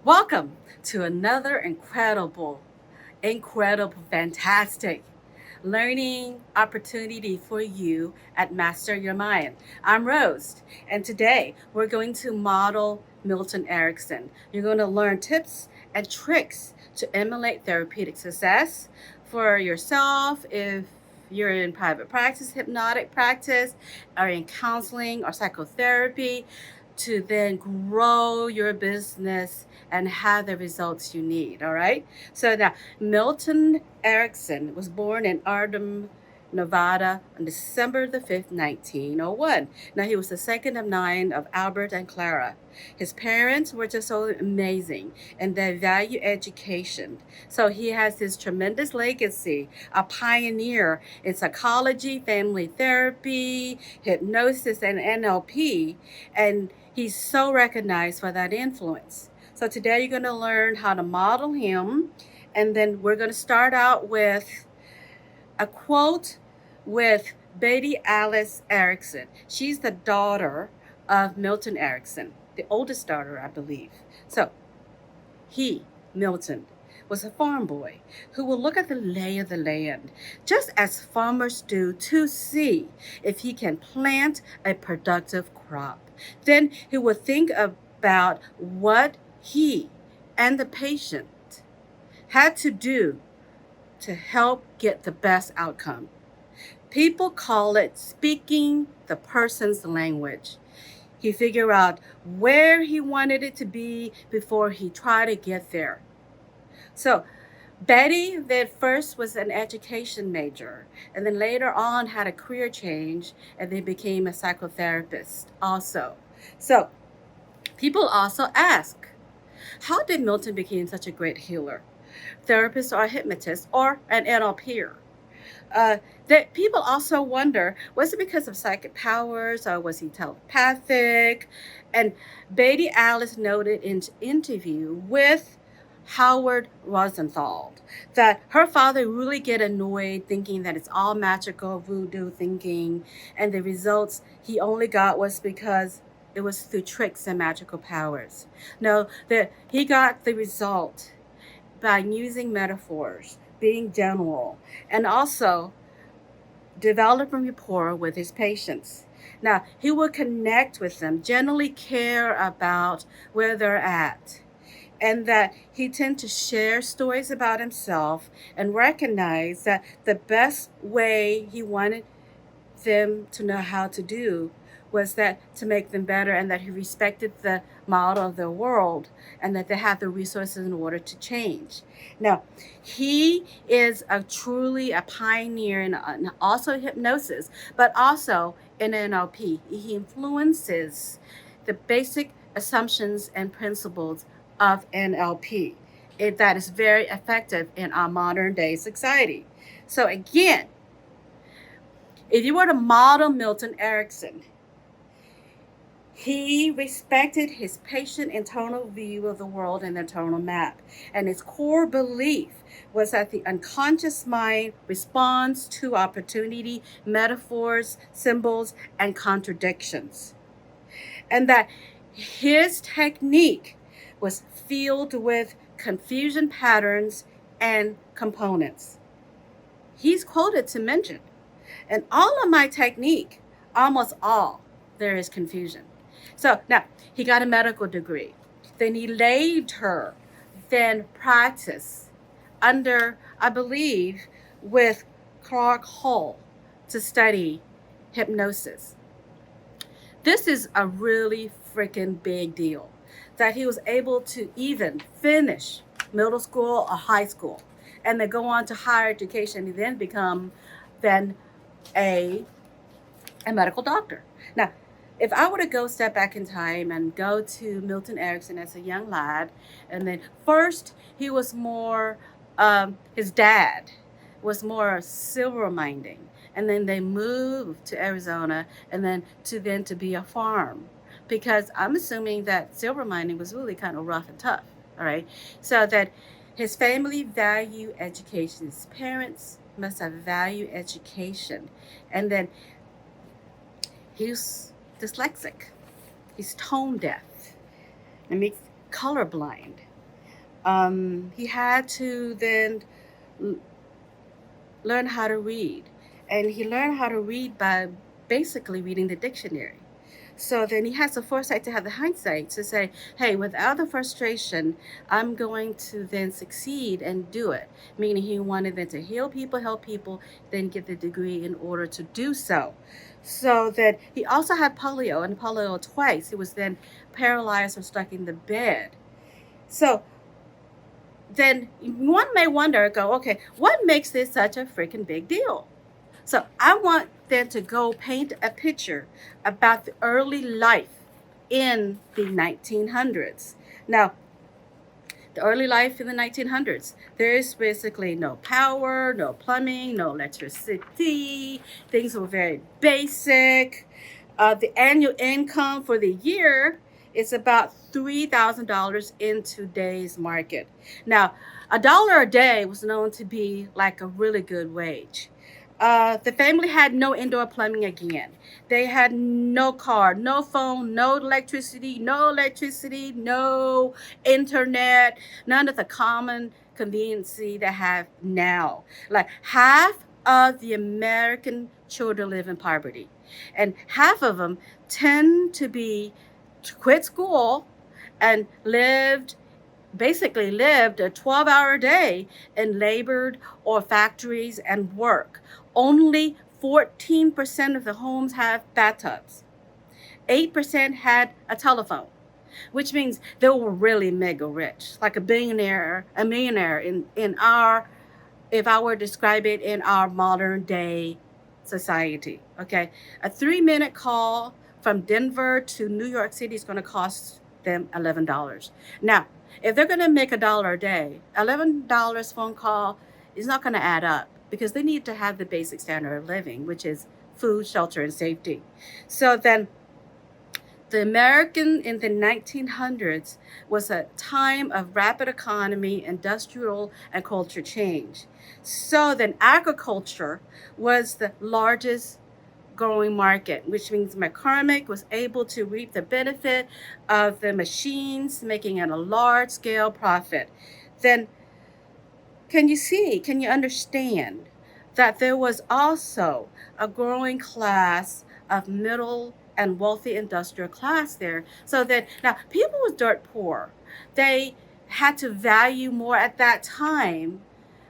Welcome to another incredible, fantastic learning opportunity for you at Master Your Mind. I'm Rose, and today we're going to model Milton Erickson. You're going to learn tips and tricks to emulate therapeutic success for yourself if you're in private practice, hypnotic practice, or in counseling or psychotherapy, to then grow your business and have the results you need. All right. So now, Milton Erickson was born in Ardham, Nevada on December the 5th, 1901. Now, he was the second of nine of Albert and Clara. His parents were just so amazing and they value education. So he has this tremendous legacy, a pioneer in psychology, family therapy, hypnosis, and NLP. And he's so recognized for that influence. So today you're going to learn how to model him. And then we're going to start out with a quote with Betty Alice Erickson. She's the daughter of Milton Erickson, the oldest daughter, I believe. So he, Milton, was a farm boy who would look at the lay of the land, just as farmers do, to see if he can plant a productive crop. Then he would think about what he and the patient had to do to help get the best outcome. People call it speaking the person's language. He figured out where he wanted it to be before he tried to get there. So Betty then first was an education major and then later on had a career change and then became a psychotherapist also. So people also ask, how did Milton become such a great healer, therapist or hypnotist or an NLPer? That people also wonder, was it because of psychic powers or was he telepathic? And Betty Alice noted in an interview with Howard Rosenthal that her father really get annoyed thinking that it's all magical voodoo thinking, and the results he only got was because it was through tricks and magical powers. No, that he got the result by using metaphors, being general, and also developing rapport with his patients. Now, he will connect with them, generally care about where they're at, and that he tend to share stories about himself and recognize that the best way he wanted them to know how to do was that to make them better, and that he respected the model of the world and that they have the resources in order to change. Now, he is a truly a pioneer in also hypnosis, but also in NLP. He influences the basic assumptions and principles of NLP. That is very effective in our modern day society. So again, if you were to model Milton Erickson, he respected his patient internal view of the world and internal map. And his core belief was that the unconscious mind responds to opportunity, metaphors, symbols, and contradictions. And that his technique was filled with confusion patterns and components. He's quoted to mention, in all of my technique, almost all, there is confusion. So now he got a medical degree. Then he later then practiced under, I believe, with Clark Hall to study hypnosis. This is a really freaking big deal that he was able to even finish middle school or high school and then go on to higher education and then become then a, a medical doctor. Now, if I were to go step back in time and go to Milton Erickson as a young lad, and then first he was more, his dad was more silver mining, and then they moved to Arizona, and then to be a farm, because I'm assuming that silver mining was really kind of rough and tough. All right, so that his family value education, his parents must have value education, and then he's dyslexic. He's tone deaf. I mean, colorblind. He had to then l- learn how to read. And he learned how to read by basically reading the dictionary. So then he has the foresight to have the hindsight to say, hey, without the frustration, I'm going to then succeed and do it. Meaning he wanted then to heal people, help people, then get the degree in order to do so. So that he also had polio, and polio twice. He was then paralyzed or stuck in the bed. So then one may wonder, go, okay, what makes this such a freaking big deal? So I want them to go paint a picture about the early life in the 1900s. Now, the early life in the 1900s, there is basically no power, no plumbing, no electricity. Things were very basic. The annual income for the year is about $3,000 in today's market. Now, a dollar a day was known to be like a really good wage. The family had no indoor plumbing again. They had no car, no phone, no electricity, no internet, none of the common conveniency they have now. Like half of the American children live in poverty, and half of them tend to quit school and lived a 12-hour day and labored or factories and work. Only 14% of the homes have bathtubs. 8% had a telephone, which means they were really mega rich, like a millionaire in our, if I were to describe it in our modern day society. Okay. A 3-minute call from Denver to New York City is going to cost them $11. Now, if they're going to make a dollar a day, $11 phone call is not going to add up because they need to have the basic standard of living, which is food, shelter, and safety. So then the American in the 1900s was a time of rapid economy, industrial, and culture change. So then agriculture was the largest growing market, which means McCormick was able to reap the benefit of the machines, making it a large scale profit. Then can you understand that there was also a growing class of middle and wealthy industrial class there? So that now people was dirt poor. They had to value more at that time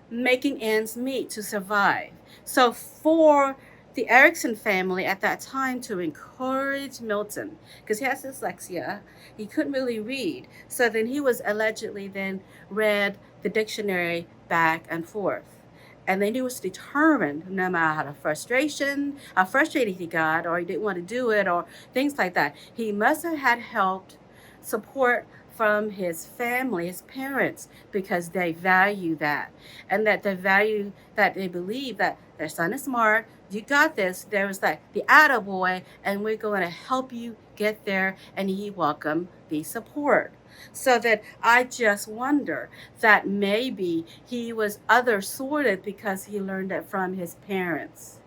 making ends meet to survive. So for the Erickson family at that time to encourage Milton, because he has dyslexia, he couldn't really read. So then he was allegedly then read the dictionary back and forth. And then he was determined, no matter how frustrated he got, or he didn't want to do it, or things like that. He must have had helped support from his family, his parents, because they value that. And that they value that they believe that their son is smart, you got this. There was like the attaboy, and we're going to help you get there, and he welcomed the support. So that I just wonder that maybe he was other sorted because he learned it from his parents.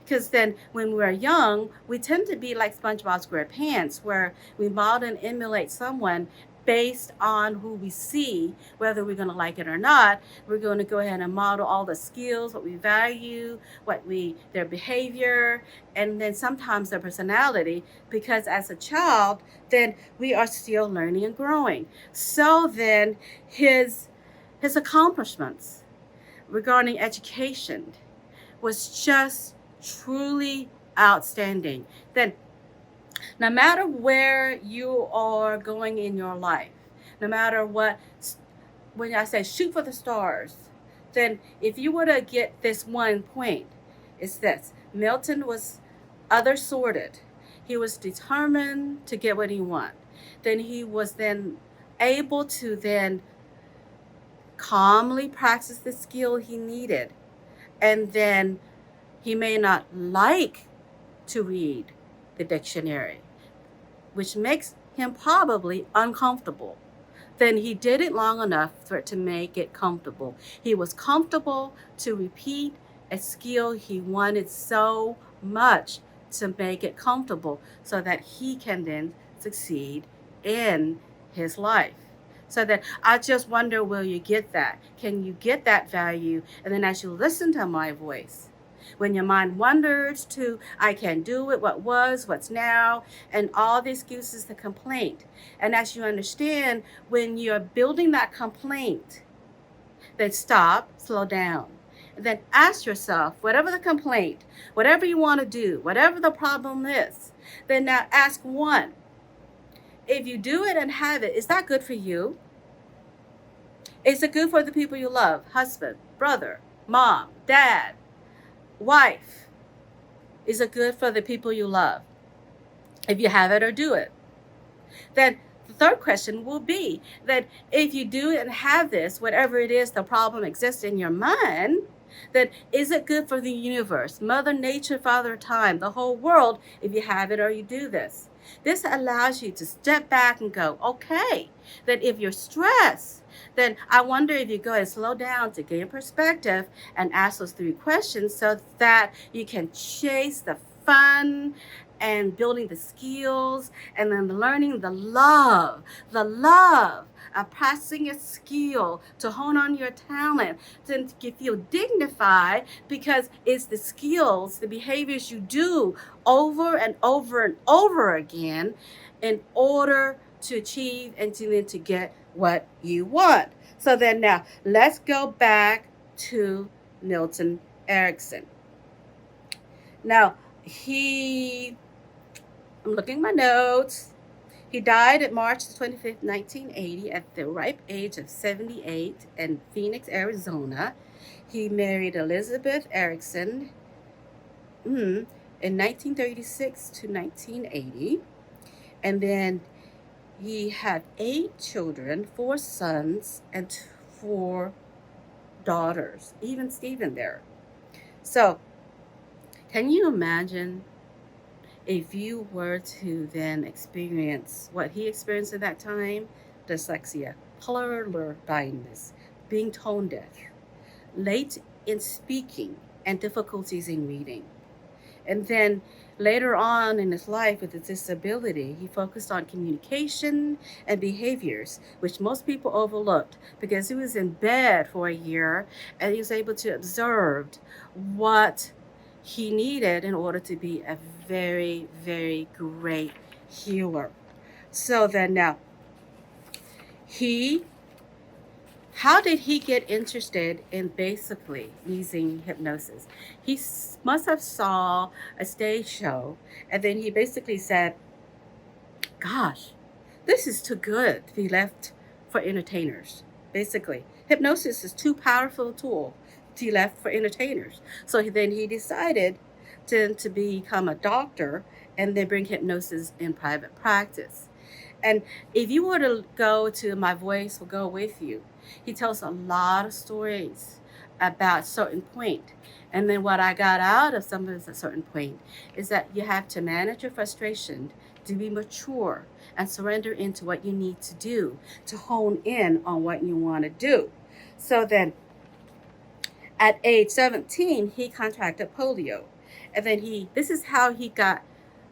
Because then when we're young, we tend to be like SpongeBob SquarePants, where we model and emulate someone based on who we see, whether we're going to like it or not. We're going to go ahead and model all the skills, what we value, their behavior, and then sometimes their personality, because as a child, then we are still learning and growing. So then his accomplishments regarding education was just truly outstanding. Then, no matter where you are going in your life, no matter what, when I say shoot for the stars, then if you were to get this one point, it's this: Milton was other sorted. He was determined to get what he wanted. Then he was then able to then calmly practice the skill he needed, and then he may not like to read the dictionary, which makes him probably uncomfortable. Then he did it long enough for it to make it comfortable. He was comfortable to repeat a skill he wanted so much to make it comfortable so that he can then succeed in his life. So that I just wonder, will you get that? Can you get that value? And then as you listen to my voice, when your mind wanders to, I can't do it, what was, what's now, and all the excuses, the complaint. And as you understand, when you're building that complaint, then stop, slow down. And then ask yourself, whatever the complaint, whatever you want to do, whatever the problem is, then now ask one. If you do it and have it, is that good for you? Is it good for the people you love? Husband, brother, mom, dad, wife. Is it good for the people you love? If you have it or do it. Then the third question will be that if you do and have this, whatever it is, the problem exists in your mind, then is it good for the universe, Mother Nature, Father Time, the whole world, if you have it or you do this? This allows you to step back and go, okay, that if you're stressed, then I wonder if you go and slow down to gain perspective and ask those three questions so that you can chase the fun and building the skills and then learning the love of practicing a skill to hone on your talent, to feel dignified because it's the skills, the behaviors you do over and over and over again in order to achieve and to get what you want. So then now let's go back to Milton Erickson. Now, I'm looking at my notes. He died at March 25th, 1980 at the ripe age of 78 in Phoenix, Arizona. He married Elizabeth Erickson in 1936 to 1980. And then he had 8 children, 4 sons, and 4 daughters. Even Stephen there. So, can you imagine if you were to then experience what he experienced at that time? Dyslexia, color blindness, being tone deaf, late in speaking, and difficulties in reading. And then later on in his life with his disability, he focused on communication and behaviors, which most people overlooked because he was in bed for a year and he was able to observe what he needed in order to be a very, very great healer. So then now, how did he get interested in basically using hypnosis? He must have saw a stage show and then he basically said, gosh, this is too good to be left for entertainers. Basically, hypnosis is too powerful a tool to be left for entertainers. So then he decided to become a doctor and then bring hypnosis in private practice. And if you were to go to My Voice Will Go With You, he tells a lot of stories about certain point. And then what I got out of some of this at certain point is that you have to manage your frustration, to be mature, and surrender into what you need to do to hone in on what you want to do. So then at age 17, he contracted polio. And then this is how he got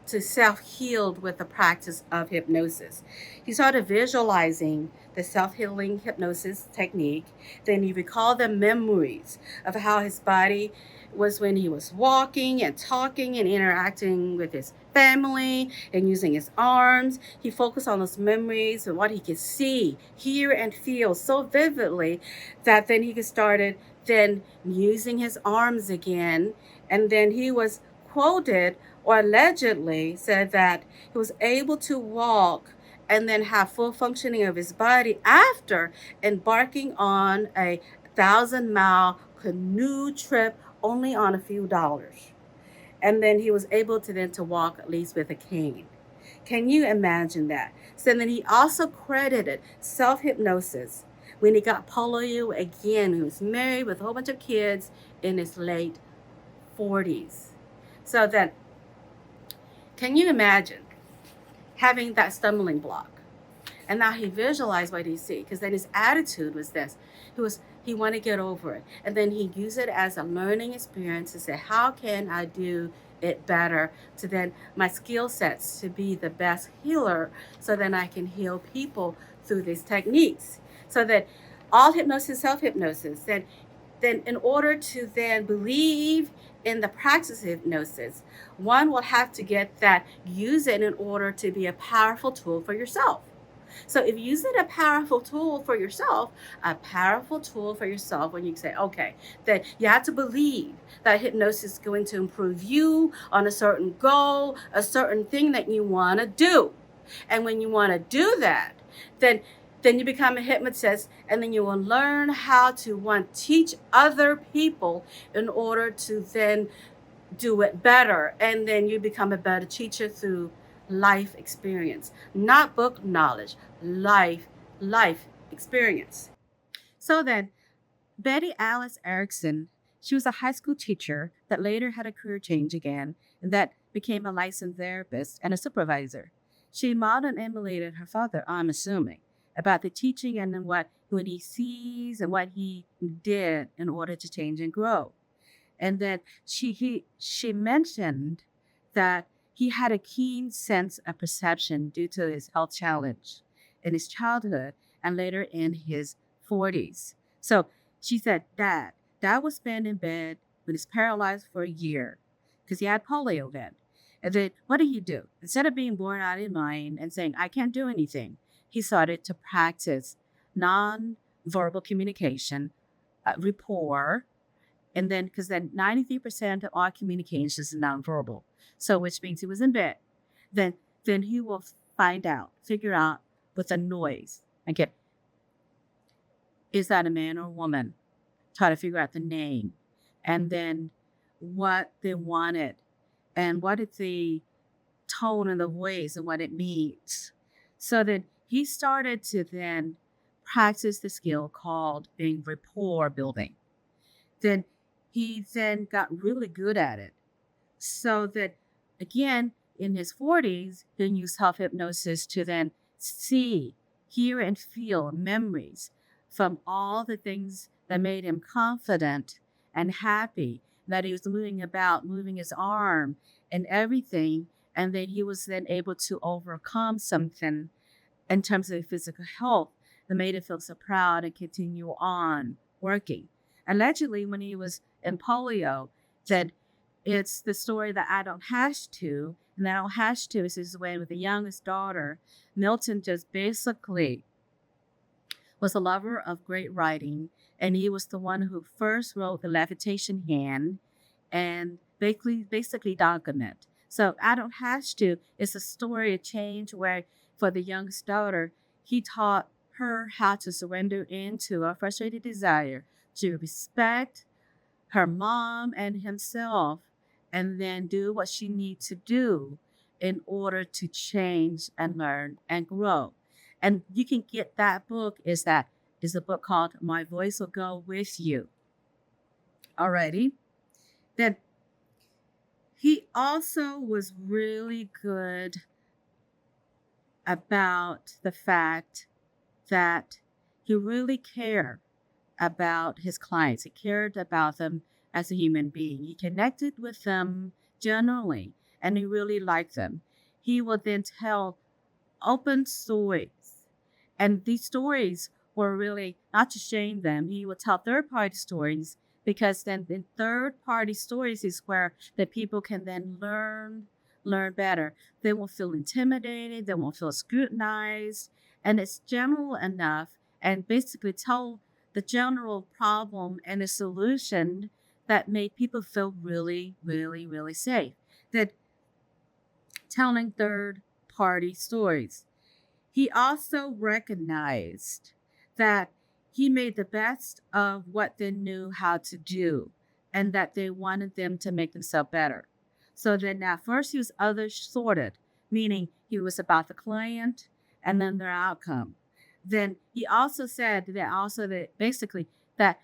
to self-healed with the practice of hypnosis. He started visualizing the self-healing hypnosis technique. Then he recalled the memories of how his body was when he was walking and talking and interacting with his family and using his arms. He focused on those memories and what he could see, hear, and feel so vividly that then he started then using his arms again. And then he was quoted or allegedly said that he was able to walk and then have full functioning of his body after embarking on a 1,000-mile canoe trip only on a few dollars. And then he was able to then to walk at least with a cane. Can you imagine that? So then he also credited self-hypnosis when he got polio again. He was married with a whole bunch of kids in his late 40s. So then, can you imagine having that stumbling block? And now he visualized what he see, because then his attitude was this. He wanted to get over it. And then he used it as a learning experience to say, how can I do it better to then my skill sets to be the best healer so then I can heal people through these techniques. So that all hypnosis is self-hypnosis. Then in order to then believe in the practice of hypnosis, one will have to get that, use it in order to be a powerful tool for yourself. So if you use it a powerful tool for yourself, a powerful tool for yourself, when you say, okay, that you have to believe that hypnosis is going to improve you on a certain goal, a certain thing that you want to do. And when you want to do that, then you become a hypnotist, and then you will learn how to teach other people in order to then do it better. And then you become a better teacher through life experience, not book knowledge, life experience. So then Betty Alice Erickson, she was a high school teacher that later had a career change again and that became a licensed therapist and a supervisor. She modeled and emulated her father, I'm assuming, about the teaching and then what he sees and what he did in order to change and grow. And then she mentioned that he had a keen sense of perception due to his health challenge in his childhood and later in his 40s. So she said, Dad was spent in bed when he's paralyzed for a year because he had polio then. And then what did he do? Instead of being born out of his mind and saying, I can't do anything, he started to practice non-verbal communication, rapport, and then because then 93% of all communications is nonverbal. So which means he was in bed. Then he will figure out with a noise. Okay, is that a man or a woman? Try to figure out the name. And then what they wanted and what is the tone of the voice and what it means. So then he started to then practice the skill called being rapport building. Then he then got really good at it. So that again, in his 40s, he used self-hypnosis to then see, hear, and feel memories from all the things that made him confident and happy, that he was moving his arm and everything. And then he was then able to overcome something in terms of physical health that made him feel so proud and continue on working. Allegedly, when he was in polio, that it's the story that I don't hash to, and I don't hash to is his way with the youngest daughter. Milton just basically was a lover of great writing, and he was the one who first wrote the levitation hand and basically document. So I don't hash to is a story of change where for the youngest daughter, he taught her how to surrender into a frustrated desire to respect her mom and himself, and then do what she needs to do in order to change and learn and grow. And you can get that book is a book called My Voice Will Go With You. Alrighty. Then he also was really good about the fact that he really cared about his clients. He cared about them as a human being. He connected with them generally, and he really liked them. He would then tell open stories, and these stories were really not to shame them. He would tell third-party stories because then in third-party stories is where the people can then learn better. They won't feel intimidated. They won't feel scrutinized, and it's general enough and basically tell the general problem and the solution that made people feel really, really, really safe. That telling third party stories. He also recognized that he made the best of what they knew how to do and that they wanted them to make themselves better. So then at first he was others sorted, meaning he was about the client and then their outcome. Then he also said that basically that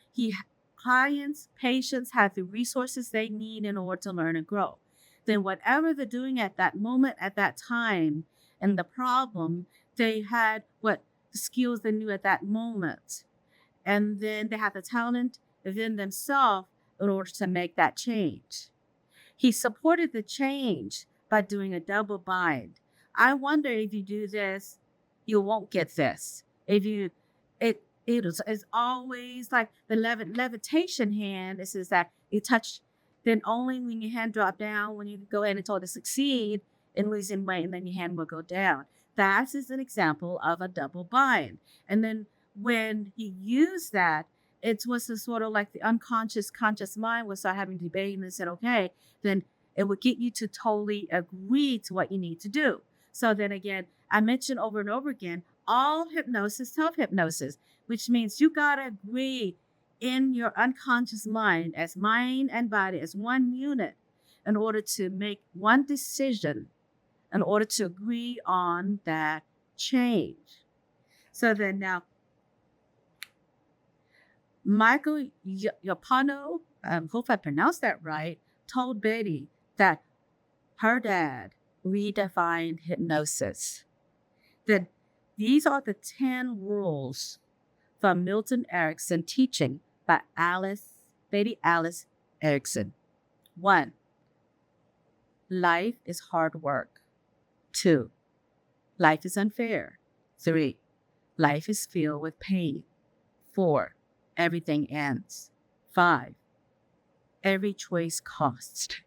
clients, patients have the resources they need in order to learn and grow. Then whatever they're doing at that moment, at that time, and the problem, they had what the skills they knew at that moment. And then they have the talent within themselves in order to make that change. He supported the change by doing a double bind. I wonder if you do this, you won't get this. If you, it's always like the levitation hand. This is that you touch, then only when your hand drop down, when you go ahead and told to succeed in losing weight, and then your hand will go down. That is an example of a double bind. And then when he used that, it was a sort of like the unconscious, conscious mind would start having debate and said, okay, then it would get you to totally agree to what you need to do. So then again, I mentioned over and over again, all hypnosis, self-hypnosis, which means you got to agree in your unconscious mind as mind and body as one unit in order to make one decision, in order to agree on that change. So then now, Michael Yapano, hope I pronounced that right, told Betty that her dad redefined hypnosis. That these are the 10 rules from Milton Erickson teaching by Betty Alice Erickson. 1. Life is hard work. 2. Life is unfair. 3. Life is filled with pain. 4. Everything ends. 5. Every choice costs.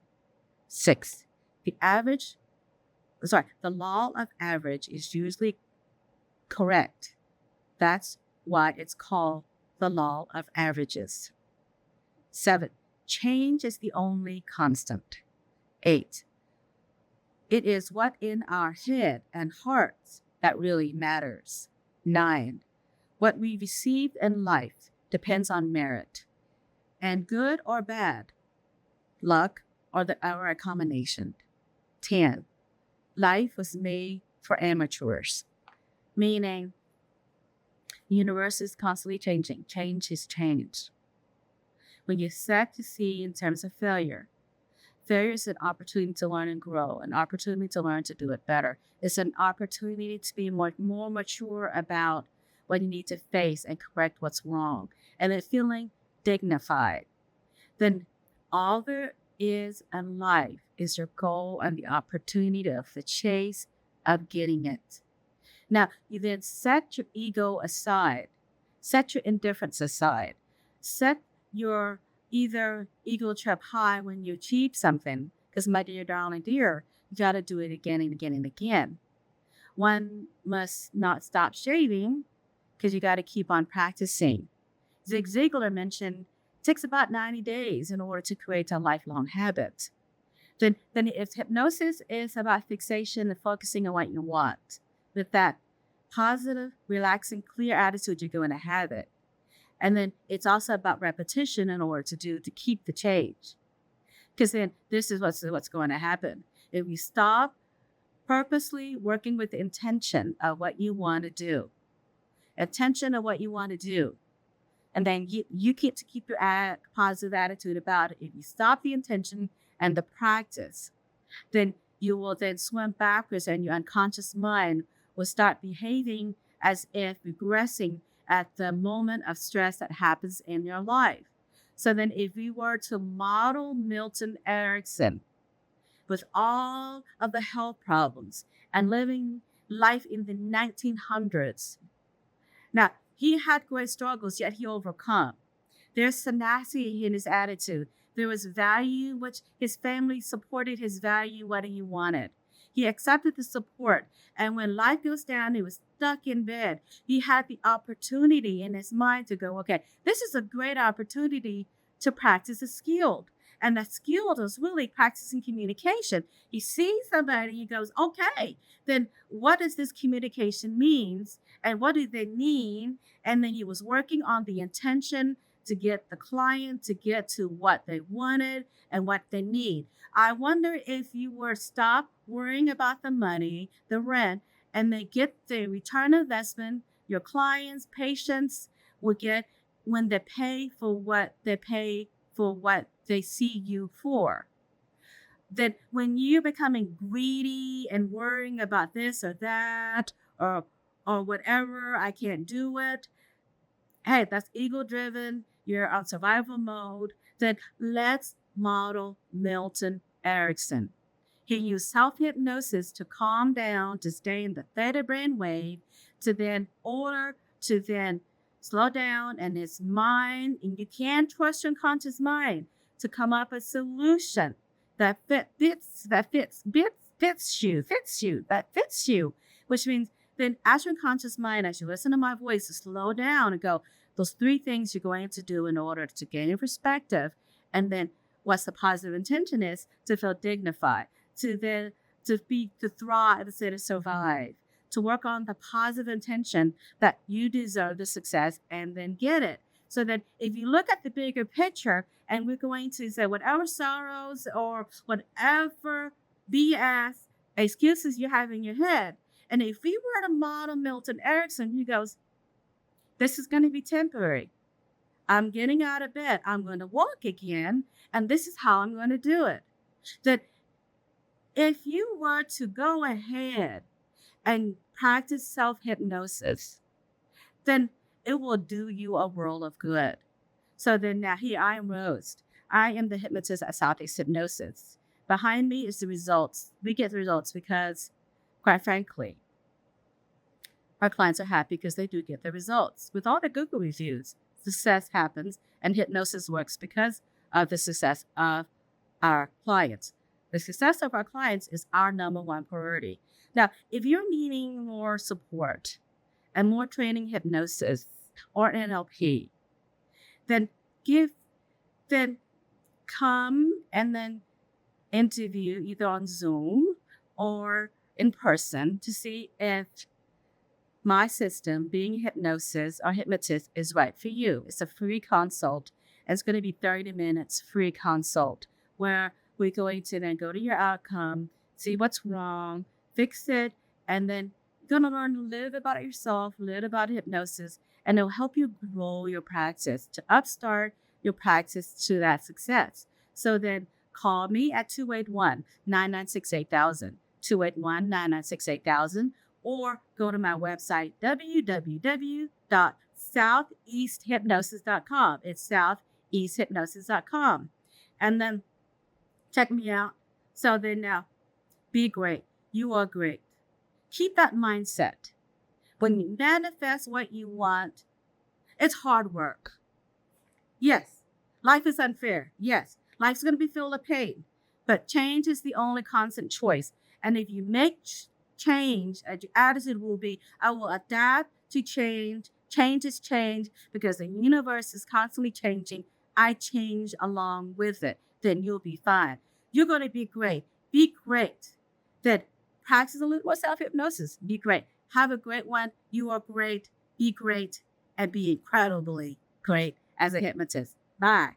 6. The law of average is usually correct. That's why it's called the law of averages. 7. Change is the only constant. 8. It is what in our head and hearts that really matters. 9. What we receive in life depends on merit. And good or bad, luck or a combination. 10. Life was made for amateurs, meaning the universe is constantly changing. Change is change. When you set to see in terms of failure is an opportunity to learn and grow, an opportunity to learn to do it better. It's an opportunity to be more mature about what you need to face and correct what's wrong. And then feeling dignified. Then all there is in life is your goal and the opportunity of the chase of getting it. Now, you then set your ego aside, set your indifference aside, set your either ego trip high when you achieve something, because my dear darling dear, you got to do it again and again and again. One must not stop shaving because you got to keep on practicing. Zig Ziglar mentioned it takes about 90 days in order to create a lifelong habit. Then if hypnosis is about fixation and focusing on what you want, with that positive, relaxing, clear attitude, you're going to have it. And then it's also about repetition in order to keep the change. Because then this is what's going to happen. If you stop purposely working with the intention of what you want to do, and then you get to keep your positive attitude about it. If you stop the intention and the practice, then you will then swim backwards and your unconscious mind will start behaving as if regressing at the moment of stress that happens in your life. So then if we were to model Milton Erickson with all of the health problems and living life in the 1900s, now he had great struggles, yet he overcome. There's tenacity in his attitude. There was value, which his family supported his value, what he wanted. He accepted the support. And when life goes down, he was stuck in bed. He had the opportunity in his mind to go, okay, this is a great opportunity to practice a skill. And that skill is really practicing communication. He sees somebody, he goes, okay, then what does this communication means? And what do they need? And then he was working on the intention to get the client to get to what they wanted and what they need. I wonder if you were stop worrying about the money, the rent, and they get the return on investment, your clients, patients will get when they pay for what they see you for. That when you're becoming greedy and worrying about this or that or whatever, I can't do it. Hey, that's ego driven. You're on survival mode. Then let's model Milton Erickson. He used self-hypnosis to calm down, to stay in the theta brain wave, to then order to then slow down and his mind, and you can trust your unconscious mind to come up with a solution that fits you, which means then as your unconscious mind, as you listen to my voice, to slow down and go, those three things you're going to do in order to gain your perspective, and then what's the positive intention is to feel dignified, to then to thrive instead of survive, to work on the positive intention that you deserve the success and then get it. So that if you look at the bigger picture, and we're going to say whatever sorrows or whatever BS excuses you have in your head, and if we were to model Milton Erickson, he goes, this is going to be temporary. I'm getting out of bed. I'm going to walk again, and this is how I'm going to do it. That if you were to go ahead and practice self-hypnosis, then it will do you a world of good. So then now here I am, Rose. I am the hypnotist at Southeast Hypnosis. Behind me is the results. We get the results because, quite frankly, our clients are happy because they do get the results. With all the Google reviews, success happens and hypnosis works because of the success of our clients. The success of our clients is our number one priority. Now, if you're needing more support and more training hypnosis or NLP, then come and then interview either on Zoom or in person to see if my system, being hypnosis or hypnotist, is right for you. It's a free consult. It's going to be 30 minutes free consult where we're going to then go to your outcome, see what's wrong, fix it, and then you're going to learn a little bit about yourself, a little about hypnosis, and it'll help you grow your practice to upstart your practice to that success. So then call me at 281-996-8000, 281-996-8000, or go to my website, www.southeasthypnosis.com. It's southeasthypnosis.com. And then check me out. So then now, be great. You are great. Keep that mindset. When you manifest what you want, it's hard work. Yes, life is unfair. Yes, life's going to be filled with pain. But change is the only constant choice. And if you make change, your attitude will be, I will adapt to change. Change is change because the universe is constantly changing. I change along with it. Then you'll be fine. You're going to be great. Be great. Then practice a little more self-hypnosis. Be great. Have a great one. You are great. Be great and be incredibly great as a hypnotist. Bye.